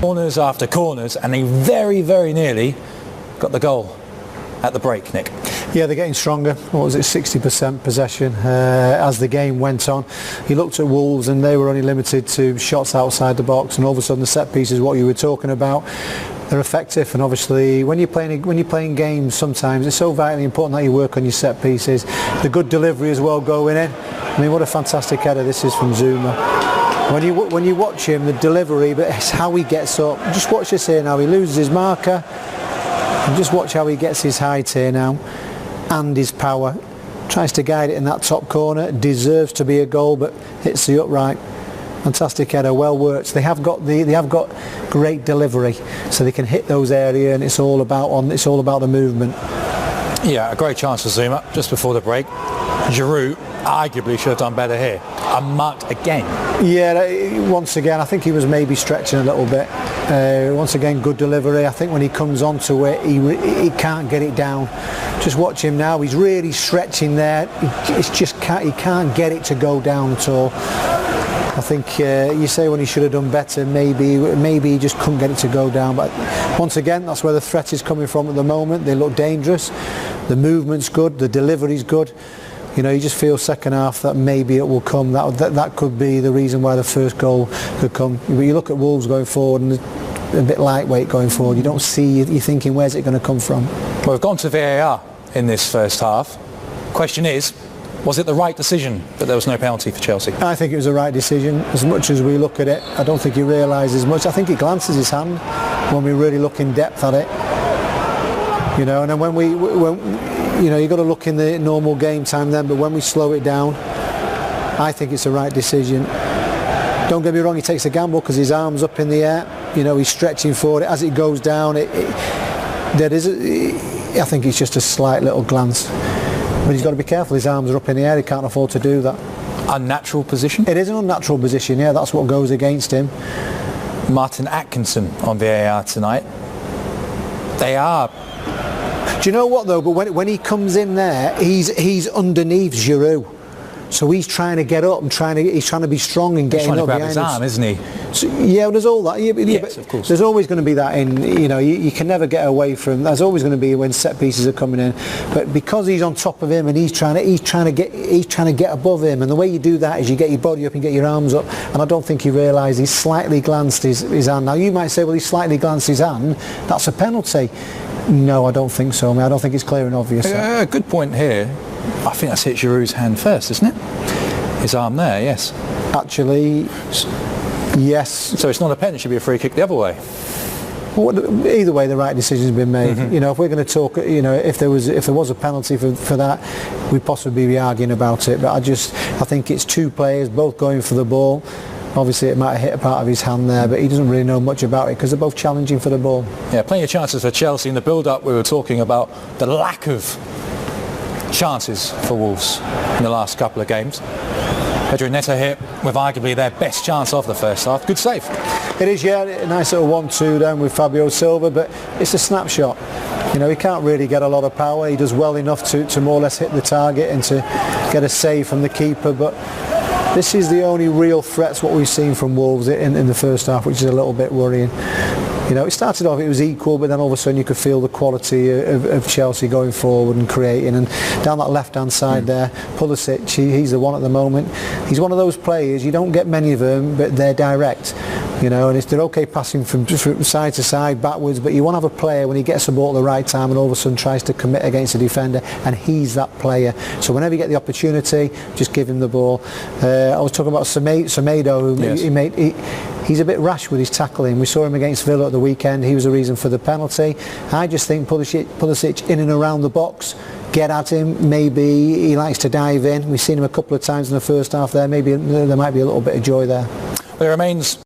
Corners after corners, and they very, very nearly got the goal at the break, Nick. Yeah, they're getting stronger. What was it, 60% possession as the game went on. You looked at Wolves and they were only limited to shots outside the box, and all of a sudden the set piece is what you were talking about. They're effective, and obviously when you're playing games, sometimes it's so vitally important that you work on your set pieces. The good delivery as well going in. I mean, what a fantastic header this is from Zuma. When you watch him, the delivery, but it's how he gets up. Just watch this here now. He loses his marker. And just watch how he gets his height here now, and his power. Tries to guide it in that top corner. Deserves to be a goal, but hits the upright. Fantastic header, well worked. They have got great delivery, so they can hit those areas, and it's all about the movement. Yeah, a great chance for Zuma just before the break. Giroud arguably should have done better here. Unmarked again. Yeah, once again, I think he was maybe stretching a little bit. Once again, good delivery. I think when he comes onto it, he can't get it down. Just watch him now. He's really stretching there. He can't get it to go down at all. I think you say when he should have done better, maybe he just couldn't get it to go down. But once again, that's where the threat is coming from at the moment. They look dangerous. The movement's good. The delivery's good. You know, you just feel second half that maybe it will come. That could be the reason why the first goal could come. But you look at Wolves going forward and a bit lightweight going forward. You don't see. You're thinking, where's it going to come from? Well, we've gone to VAR in this first half. Question is, was it the right decision that there was no penalty for Chelsea? I think it was the right decision. As much as we look at it, I don't think he realises much. I think he glances his hand when we really look in depth at it. You know, and then when you know, you've got to look in the normal game time then, but when we slow it down, I think it's the right decision. Don't get me wrong, he takes a gamble because his arm's up in the air. You know, he's stretching forward. As it goes down, I think it's just a slight little glance. But he's got to be careful, his arms are up in the air, he can't afford to do that. Unnatural position? It is an unnatural position, yeah, that's what goes against him. Martin Atkinson on VAR tonight. They are... Do you know what though, but when he comes in there, he's underneath Giroud. So he's trying to get up and he's trying to be strong and getting up behind him. He's trying to grab his arm, isn't he? So, yeah, there's all that. Yes, of course. There's always going to be that in, you know, you can never get away from, there's always going to be when set pieces are coming in. But because he's on top of him and he's trying to get above him, and the way you do that is you get your body up and get your arms up, and I don't think he realised he slightly glanced his hand. Now you might say, well, he slightly glanced his hand, that's a penalty. No, I don't think so. I mean, I don't think it's clear and obvious. Good point here. I think that's hit Giroud's hand first, isn't it? His arm there, yes. Actually, yes. So it's not a pen, it should be a free kick the other way. Well, either way, the right decision's been made. Mm-hmm. You know, if we're going to talk, you know, if there was a penalty for that, we'd possibly be arguing about it. But I think it's two players both going for the ball. Obviously, it might have hit a part of his hand there, but he doesn't really know much about it because they're both challenging for the ball. Yeah, plenty of chances for Chelsea. In the build-up, we were talking about the lack of chances for Wolves in the last couple of games. Pedro Neto here with arguably their best chance of the first half. Good save. It is, yeah, a nice little 1-2 down with Fabio Silva, but it's a snapshot. You know, he can't really get a lot of power. He does well enough to more or less hit the target and to get a save from the keeper, but this is the only real threats what we've seen from Wolves in the first half, which is a little bit worrying. You know, it started off, it was equal, but then all of a sudden you could feel the quality of Chelsea going forward and creating. And down that left-hand side there, Pulisic, he's the one at the moment. He's one of those players, you don't get many of them, but they're direct. You know, and they're okay passing from side to side, backwards, but you want to have a player when he gets the ball at the right time and all of a sudden tries to commit against a defender, and he's that player. So whenever you get the opportunity, just give him the ball. I was talking about Semedo, who yes. He's a bit rash with his tackling. We saw him against Villa at the weekend. He was the reason for the penalty. I just think Pulisic in and around the box, get at him. Maybe he likes to dive in. We've seen him a couple of times in the first half there. Maybe there might be a little bit of joy there. There remains